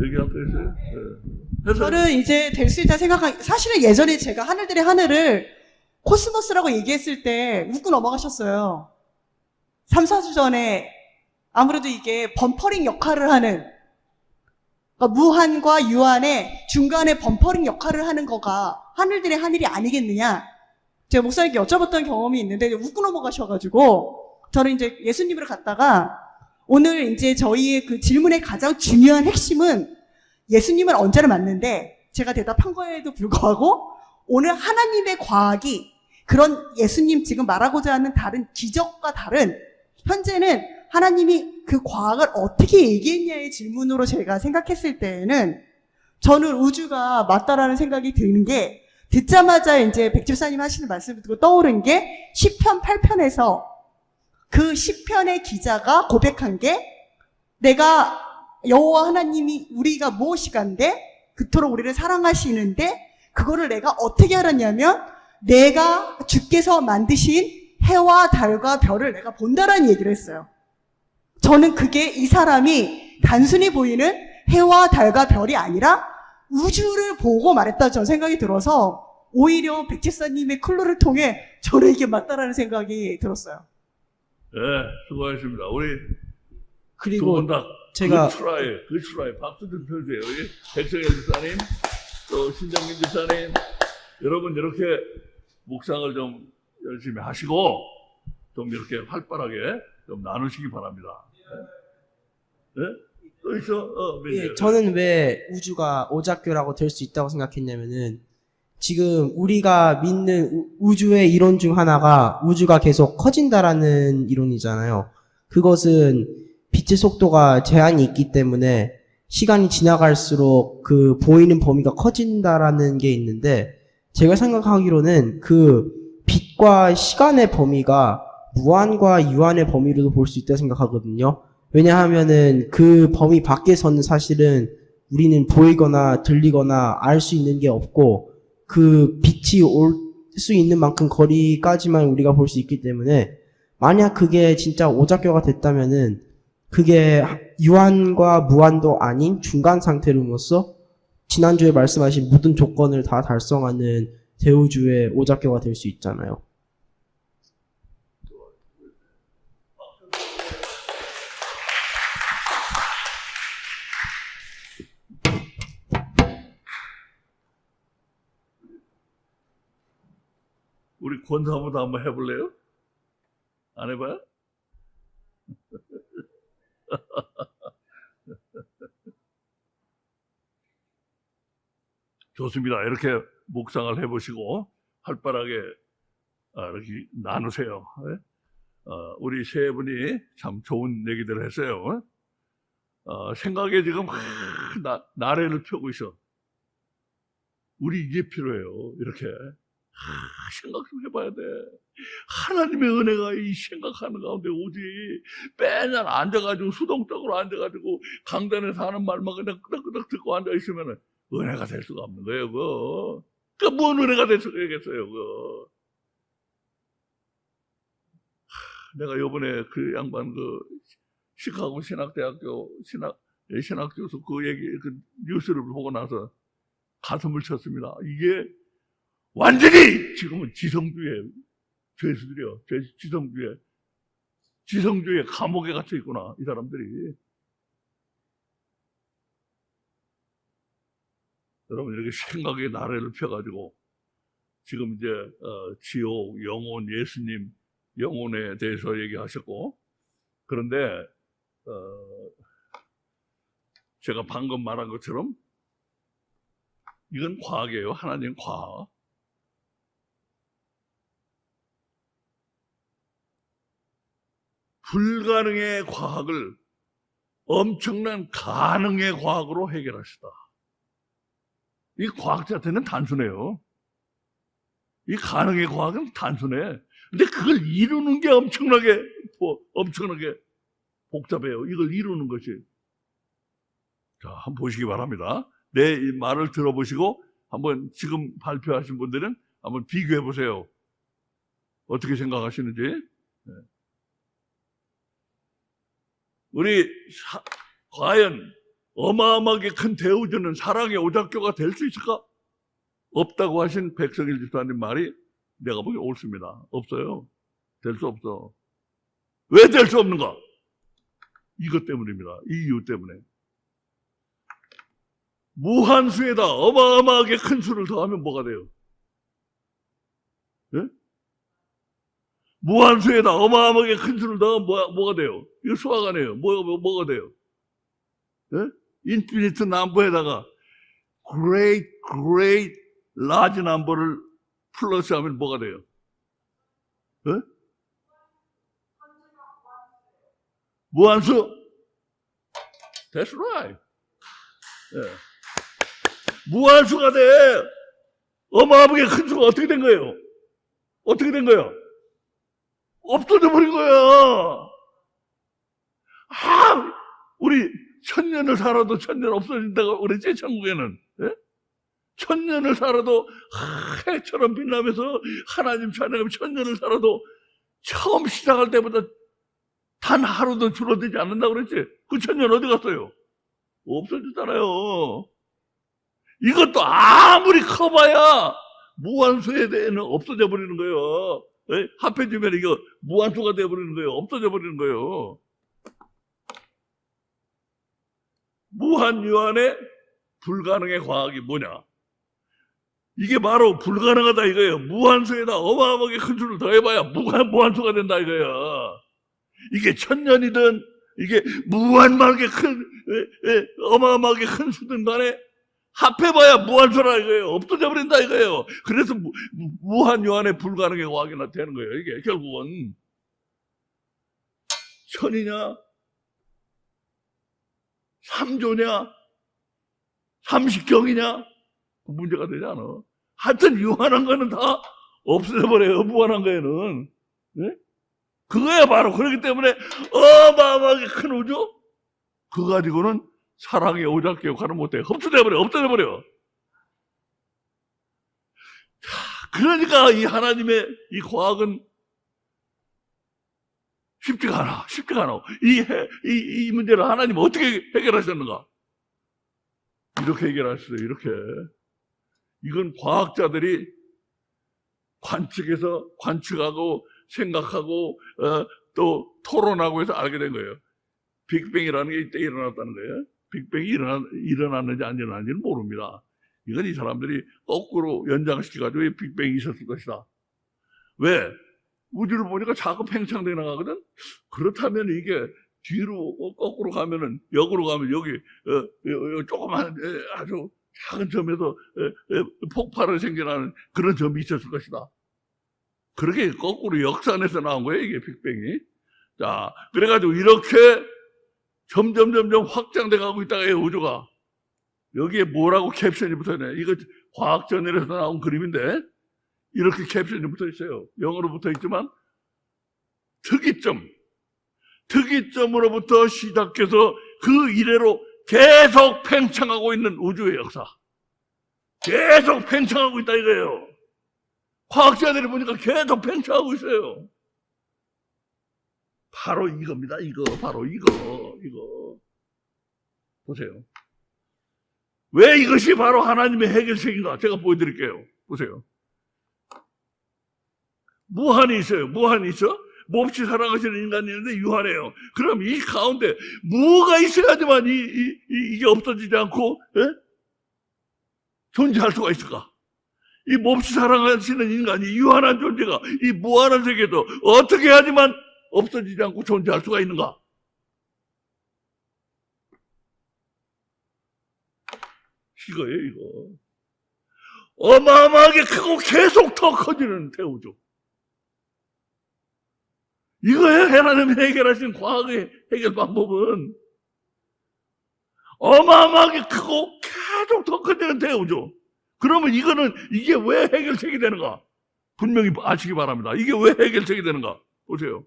얘기할 거 있어요? 저는 이제 될 수 있다 사실은 예전에 제가 하늘들의 하늘을 코스모스라고 얘기했을 때 웃고 넘어가셨어요. 3, 4주 전에 아무래도 이게 범퍼링 역할을 하는, 그러니까 무한과 유한의 중간에 범퍼링 역할을 하는 거가 하늘들의 하늘이 아니겠느냐. 제가 목사님께 여쭤봤던 경험이 있는데 웃고 넘어가셔가지고 저는 이제 예수님으로 갔다가 오늘 이제 저희의 그 질문의 가장 중요한 핵심은 예수님은 언제나 맞는데 제가 대답한 거에도 불구하고 오늘 하나님의 과학이 그런 예수님 지금 말하고자 하는 다른 기적과 다른 현재는 하나님이 그 과학을 어떻게 얘기했냐의 질문으로 제가 생각했을 때에는 저는 우주가 맞다라는 생각이 드는 게 듣자마자 이제 백집사님 하시는 말씀을 듣고 떠오른 게 시편 8편에서 그 시편의 기자가 고백한 게 내가 여호와 하나님이 우리가 무엇이간데 그토록 우리를 사랑하시는데 그거를 내가 어떻게 알았냐면 내가 주께서 만드신 해와 달과 별을 내가 본다라는 얘기를 했어요. 저는 그게 이 사람이 단순히 보이는 해와 달과 별이 아니라 우주를 보고 말했다 저는 생각이 들어서 오히려 백집사님의 클루를 통해 저는 이게 맞다라는 생각이 들었어요. 네, 수고하셨습니다. 우리 그리고 두 분 다 제가 그트라이 박수 좀 쳐주세요. 우리 백성일 집사님, 또 신정민 집사님, 여러분 이렇게 묵상을 좀 열심히 하시고 좀 이렇게 활발하게 좀 나누시기 바랍니다. 네? 또 있어? 예, 저는 왜 우주가 오작교라고 될 수 있다고 생각했냐면은 지금 우리가 믿는 우주의 이론 중 하나가 우주가 계속 커진다라는 이론이잖아요. 그것은 빛의 속도가 제한이 있기 때문에 시간이 지나갈수록 그 보이는 범위가 커진다라는 게 있는데, 제가 생각하기로는 그 빛과 시간의 범위가 무한과 유한의 범위로도 볼 수 있다고 생각하거든요. 왜냐하면은 그 범위 밖에서는 사실은 우리는 보이거나 들리거나 알 수 있는 게 없고, 그 빛이 올 수 있는 만큼 거리까지만 우리가 볼 수 있기 때문에, 만약 그게 진짜 오작교가 됐다면은 그게 유한과 무한도 아닌 중간 상태로서 지난주에 말씀하신 모든 조건을 다 달성하는 대우주의 오작교가 될 수 있잖아요. 우리 권사보다 한번 해볼래요? 안 해봐요? 좋습니다. 이렇게 묵상을 해보시고 활발하게 이렇게 나누세요. 우리 세 분이 참 좋은 얘기들을 했어요. 생각에 지금 나래를 펴고 있어. 우리 이게 필요해요. 이렇게 생각 좀 해봐야 돼. 하나님의 은혜가 이 생각하는 가운데 오지. 매년 앉아가지고 수동적으로 앉아가지고 강단에서 하는 말만 그냥 끄덕끄덕 듣고 앉아있으면 은혜가 될 수가 없는 거예요. 그거. 뭔 은혜가 될 수가 있겠어요. 그거. 내가 요번에 그 양반 시카고 신학대학교 신학교에서 그 얘기, 그 뉴스를 보고 나서 가슴을 쳤습니다. 이게 완전히 지금은 지성주의 죄수들이요. 지성주의 감옥에 갇혀 있구나, 이 사람들이. 여러분, 이렇게 생각의 나래를 펴가지고 지금 이제 지옥, 영혼, 예수님 영혼에 대해서 얘기하셨고, 그런데 제가 방금 말한 것처럼 이건 과학이에요. 하나님 과학. 불가능의 과학을 엄청난 가능의 과학으로 해결하시다. 이 과학자한테는 단순해요. 이 가능의 과학은 단순해. 근데 그걸 이루는 게 엄청나게 복잡해요. 이걸 이루는 것이. 자, 한번 보시기 바랍니다. 내 이 말을 들어보시고 한번 지금 발표하신 분들은 한번 비교해 보세요. 어떻게 생각하시는지. 네. 우리 과연 어마어마하게 큰 대우주는 사랑의 오작교가 될 수 있을까? 없다고 하신 백성일 집사님 말이 내가 보기엔 옳습니다. 없어요. 될 수 없어. 왜 될 수 없는가? 이것 때문입니다. 이 이유 때문에. 무한수에다 어마어마하게 큰 수를 더하면 뭐가 돼요? 예? 무한수에다 어마어마하게 큰 수를 더하면 뭐가 돼요? 이거 수학 안 해요. 뭐가 돼요? 예? 인피니트 넘버에다가 great large number를 플러스하면 뭐가 돼요? 예? 무한수? That's right. 예. 무한수가 돼. 어마어마하게 큰 수가 어떻게 된 거예요? 어떻게 된 거예요? 없어져 버린 거야. 우리 1000년을 살아도 1000년 없어진다고 그랬지, 천국에는. 예? 1000년을 살아도 해처럼 빛나면서 하나님 찬양하면 1000년을 살아도 처음 시작할 때보다 단 하루도 줄어들지 않는다고 그랬지. 그 1000년 어디 갔어요? 없어졌잖아요. 이것도 아무리 커봐야 무한수에 대해는 없어져 버리는 거예요. 예? 합해지면 이거 무한수가 되어버리는 거예요. 없어져 버리는 거예요. 무한유한의 불가능의 과학이 뭐냐? 이게 바로 불가능하다 이거예요. 무한수에다 어마어마하게 큰 수를 더해봐야 무한수가 된다 이거예요. 이게 1000년이든 이게 무한하게 큰 어마어마하게 큰 수든 간에 합해봐야 무한소라 이거예요. 없어져 버린다 이거예요. 그래서 무한 요한에 불가능의 과학이 되는 거예요. 이게 결국은 천이냐, 삼조냐, 삼식경이냐 그 문제가 되지 않아. 하여튼 유한한 거는 다 없어져 버려요. 무한한 거에는. 네? 그거야 바로. 그렇기 때문에 어마어마하게 큰 우주, 그거 가지고는 사랑의 오작교 역할을 못해. 없어져 버려. 없어져 버려. 그러니까 이 하나님의 이 과학은 쉽지가 않아. 쉽지가 않아. 이 문제를 하나님 어떻게 해결하셨는가? 이렇게 해결하셨어요. 이렇게. 이건 과학자들이 관측하고 생각하고 또 토론하고 해서 알게 된 거예요. 빅뱅이라는 게 이때 일어났다는 거예요. 빅뱅이 일어났는지 안 일어났는지는 모릅니다. 이건 이 사람들이 거꾸로 연장시켜가지고 빅뱅이 있었을 것이다. 왜? 우주를 보니까 자꾸 팽창되어 나가거든? 그렇다면 이게 뒤로 거꾸로 가면은, 역으로 가면 여기 조그만 아주 작은 점에서 폭발을 생겨나는 그런 점이 있었을 것이다. 그렇게 거꾸로 역산해서 나온 거예요, 이게 빅뱅이. 자, 그래가지고 이렇게 점점 확장돼 가고 있다가 우주가. 여기에 뭐라고 캡션이 붙어있네. 이거 과학저널에서 나온 그림인데, 이렇게 캡션이 붙어 있어요. 영어로 붙어 있지만, 특이점으로부터 시작해서 그 이래로 계속 팽창하고 있는 우주의 역사. 계속 팽창하고 있다 이거예요. 과학자들이 보니까 계속 팽창하고 있어요. 바로 이겁니다. 바로 이거. 보세요. 왜 이것이 바로 하나님의 해결책인가? 제가 보여드릴게요. 보세요. 무한이 있어요. 무한이 있어? 몹시 사랑하시는 인간이 있는데 유한해요. 그럼 이 가운데 뭐가 있어야지만 이게 없어지지 않고 존재할 수가 있을까? 이 몹시 사랑하시는 인간이 유한한 존재가 이 무한한 세계도 어떻게 해야지만 없어지지 않고 존재할 수가 있는가? 이거예요, 이거. 어마어마하게 크고 계속 더 커지는 대우죠. 이거예요, 하나님이 해결하신 과학의 해결 방법은. 어마어마하게 크고 계속 더 커지는 대우죠. 그러면 이게 왜 해결책이 되는가? 분명히 아시기 바랍니다. 이게 왜 해결책이 되는가? 보세요.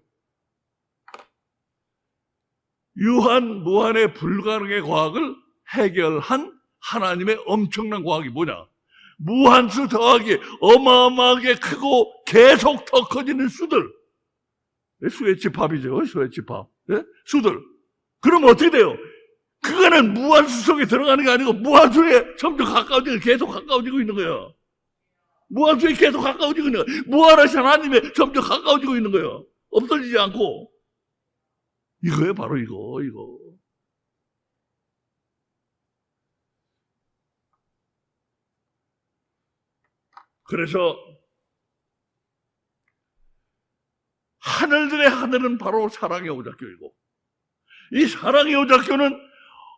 무한의 불가능의 과학을 해결한 하나님의 엄청난 과학이 뭐냐? 무한수 더하기 어마어마하게 크고 계속 더 커지는 수들. 수의 집합이죠. 수의 집합. 네? 수들. 그럼 어떻게 돼요? 그거는 무한수 속에 들어가는 게 아니고 무한수에 점점 계속 가까워지고 있는 거예요. 무한수에 계속 가까워지고 있는 거예요. 무한하신 하나님에 점점 가까워지고 있는 거예요. 없어지지 않고. 이거예요, 바로 이거. 그래서 하늘들의 하늘은 바로 사랑의 오작교이고, 이 사랑의 오작교는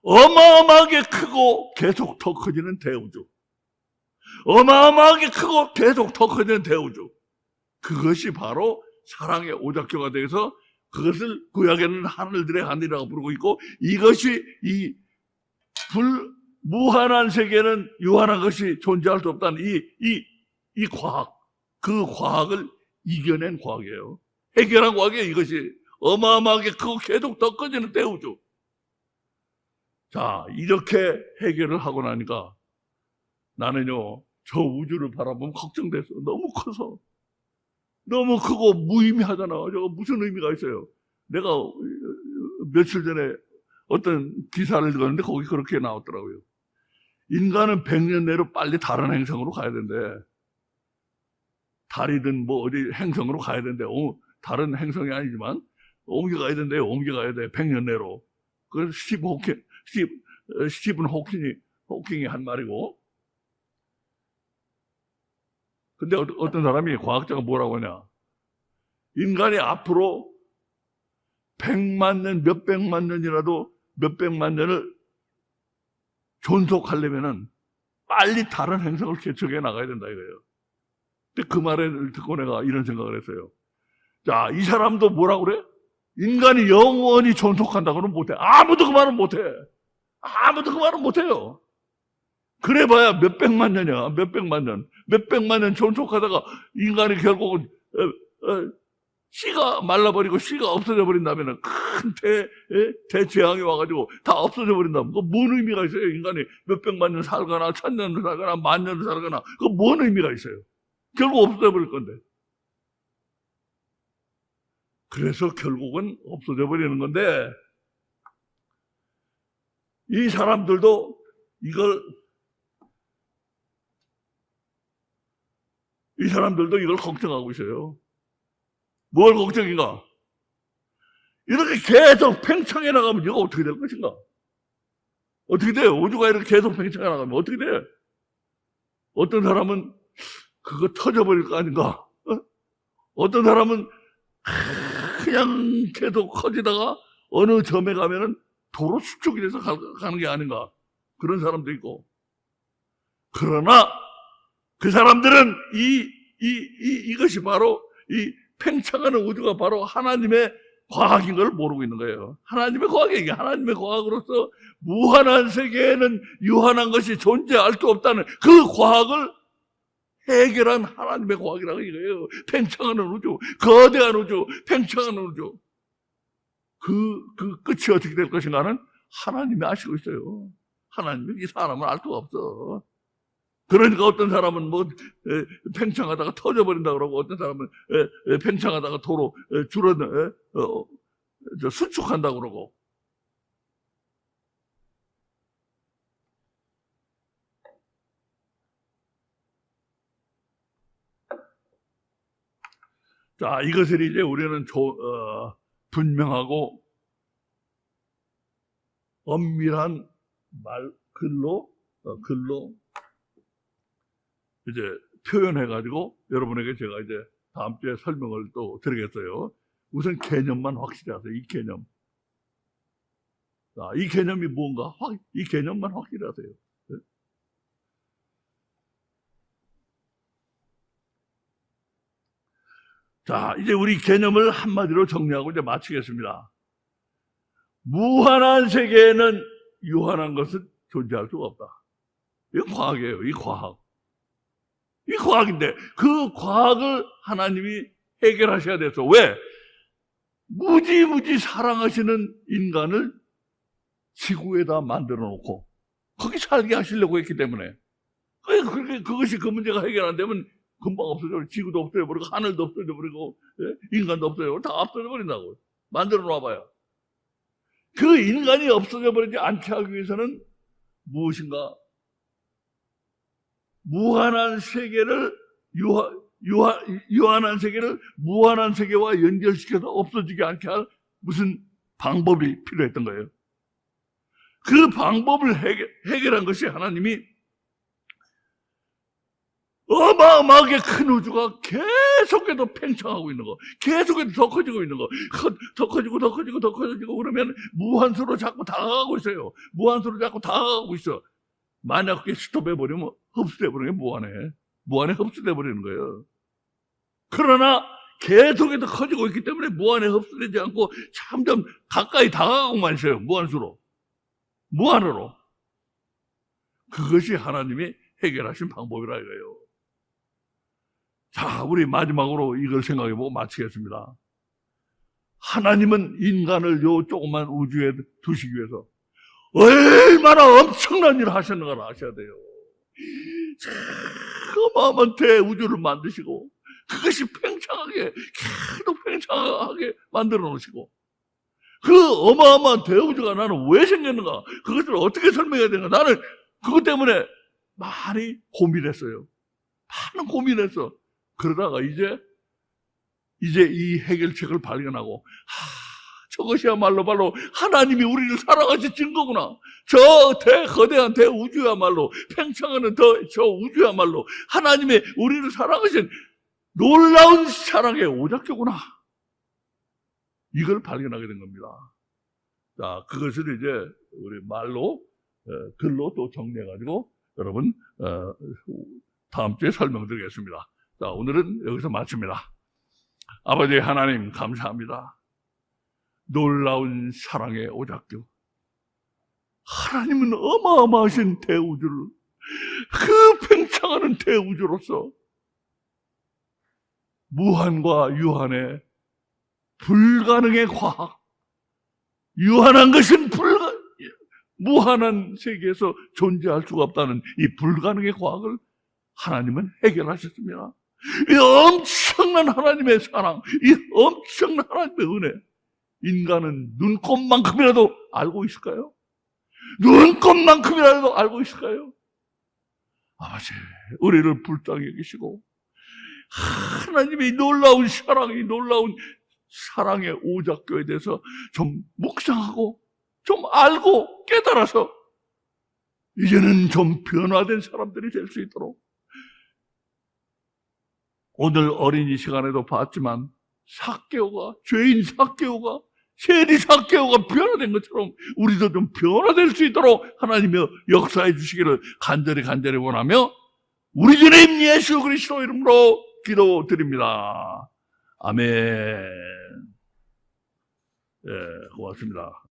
어마어마하게 크고 계속 더 커지는 대우주. 어마어마하게 크고 계속 더 커지는 대우주. 그것이 바로 사랑의 오작교가 되어서 그것을 구약에는 하늘들의 하늘이라고 부르고 있고, 이것이 무한한 세계는 유한한 것이 존재할 수 없다는 이 과학, 그 과학을 이겨낸 과학이에요. 해결한 과학이에요, 이것이. 어마어마하게 크고 계속 더 커지는 대우주. 자, 이렇게 해결을 하고 나니까 나는요, 저 우주를 바라보면 걱정됐어. 너무 커서. 너무 크고 무의미하잖아. 저거 무슨 의미가 있어요? 내가 며칠 전에 어떤 기사를 읽었는데 거기 그렇게 나왔더라고요. 인간은 100년 내로 빨리 다른 행성으로 가야 된대. 달이든 뭐 어디 행성으로 가야 된대. 다른 행성이 아니지만 옮겨가야 된대. 옮겨가야 돼. 100년 내로. 그건 스티븐 호킹이 한 말이고. 근데 어떤 사람이, 과학자가 뭐라고 하냐? 인간이 앞으로 100만 년, 몇백만 년이라도 몇백만 년을 존속하려면은 빨리 다른 행성을 개척해 나가야 된다 이거예요. 근데 그 말을 듣고 내가 이런 생각을 했어요. 자, 이 사람도 뭐라고 그래? 인간이 영원히 존속한다고는 못해. 아무도 그 말은 못해. 아무도 그 말은 못해요. 그래봐야 몇백만 년이야. 몇백만 년. 몇백만 년 존속하다가 인간이 결국은 씨가 말라버리고 씨가 없어져 버린다면 큰 대재앙이 와가지고 다 없어져 버린다면 그 뭔 의미가 있어요? 인간이 몇백만 년 살거나 1000년을 살거나 10,000년을 살거나 그 뭔 의미가 있어요? 결국 없어져 버릴 건데. 그래서 결국은 없어져 버리는 건데 이 사람들도 이걸 걱정하고 있어요. 뭘 걱정인가? 이렇게 계속 팽창해 나가면 이거 어떻게 될 것인가? 어떻게 돼요? 우주가 이렇게 계속 팽창해 나가면 어떻게 돼? 어떤 사람은 그거 터져버릴 거 아닌가? 어떤 사람은 그냥 계속 커지다가 어느 점에 가면은 도로 수축이 돼서 가는 게 아닌가? 그런 사람도 있고. 그러나 그 사람들은 이것이 바로 이 팽창하는 우주가 바로 하나님의 과학인 걸 모르고 있는 거예요. 하나님의 과학이 이게 하나님의 과학으로서 무한한 세계에는 유한한 것이 존재할 수 없다는 그 과학을 해결한 하나님의 과학이라고 이거예요. 팽창하는 우주, 거대한 우주, 팽창하는 우주. 그 끝이 어떻게 될 것인가는 하나님이 아시고 있어요. 하나님이 이 사람은 알 수가 없어. 그러니까 어떤 사람은 팽창하다가 터져버린다 그러고 어떤 사람은 팽창하다가 도로 수축한다 그러고. 자, 이것을 이제 우리는 분명하고 엄밀한 글로 이제 표현해가지고 여러분에게 제가 이제 다음 주에 설명을 또 드리겠어요. 우선 개념만 확실히 하세요. 이 개념. 자, 이 개념이 뭔가 이 개념만 확실히 하세요. 네? 자, 이제 우리 개념을 한마디로 정리하고 이제 마치겠습니다. 무한한 세계에는 유한한 것은 존재할 수가 없다. 이건 과학이에요. 이 과학. 이 과학인데 그 과학을 하나님이 해결하셔야 돼서 왜? 무지무지 사랑하시는 인간을 지구에다 만들어 놓고 거기 살게 하시려고 했기 때문에 그것이 그 문제가 해결 안 되면 금방 없어져. 지구도 없어져 버리고 하늘도 없어져 버리고 인간도 없어져 버리고 다 없어져 버린다고 만들어 놔봐요. 그 인간이 없어져 버리지 않게 하기 위해서는 무엇인가? 무한한 세계를 유한한 세계를 무한한 세계와 연결시켜서 없어지게 않게 할 무슨 방법이 필요했던 거예요. 그 방법을 해결한 것이 하나님이 어마어마하게 큰 우주가 계속해서 팽창하고 있는 거, 계속해서 더 커지고 있는 거, 더 커지고 그러면 무한수로 자꾸 다가가고 있어요. 무한수로 자꾸 다가가고 있어. 만약 그게 스톱해버리면 흡수돼버리는 게 무한에 흡수돼버리는 거예요. 그러나 계속해서 커지고 있기 때문에 무한에 흡수되지 않고 점점 가까이 다가가고만 있어요. 무한으로. 그것이 하나님이 해결하신 방법이라 이거예요. 자, 우리 마지막으로 이걸 생각해보고 마치겠습니다. 하나님은 인간을 요 조그만 우주에 두시기 위해서 얼마나 엄청난 일을 하셨는가를 아셔야 돼요. 어마어마한 대우주를 만드시고 그것이 팽창하게 계속 팽창하게 만들어 놓으시고 그 어마어마한 대우주가 나는 왜 생겼는가, 그것을 어떻게 설명해야 되는가, 나는 그것 때문에 많이 고민했어요. 많은 고민했어. 그러다가 이제 이 해결책을 발견하고 저것이야말로 바로 하나님이 우리를 사랑하신 증거구나. 저 거대한 대우주야말로 팽창하는 저 우주야말로 하나님의 우리를 사랑하신 놀라운 사랑의 오작교구나. 이걸 발견하게 된 겁니다. 자, 그것을 이제 우리 말로 글로 또 정리해가지고 여러분 다음 주에 설명드리겠습니다. 자, 오늘은 여기서 마칩니다. 아버지 하나님 감사합니다. 놀라운 사랑의 오작교. 하나님은 어마어마하신 대우주를 그 팽창하는 대우주로서 무한과 유한의 불가능의 과학, 유한한 것은 무한한 세계에서 존재할 수가 없다는 이 불가능의 과학을 하나님은 해결하셨습니다. 이 엄청난 하나님의 사랑, 이 엄청난 하나님의 은혜, 인간은 눈곱만큼이라도 알고 있을까요? 눈곱만큼이라도 알고 있을까요? 아버지, 우리를 불쌍히 여기시고 하나님의 놀라운 사랑이, 놀라운 사랑의 오작교에 대해서 좀 묵상하고 좀 알고 깨달아서 이제는 좀 변화된 사람들이 될 수 있도록, 오늘 어린이 시간에도 봤지만 삭개오가, 죄인 삭개오가, 세리 삭개오가 변화된 것처럼 우리도 좀 변화될 수 있도록 하나님이 역사해 주시기를 간절히 원하며 우리 주님 예수 그리스도 이름으로 기도드립니다. 아멘. 예, 고맙습니다.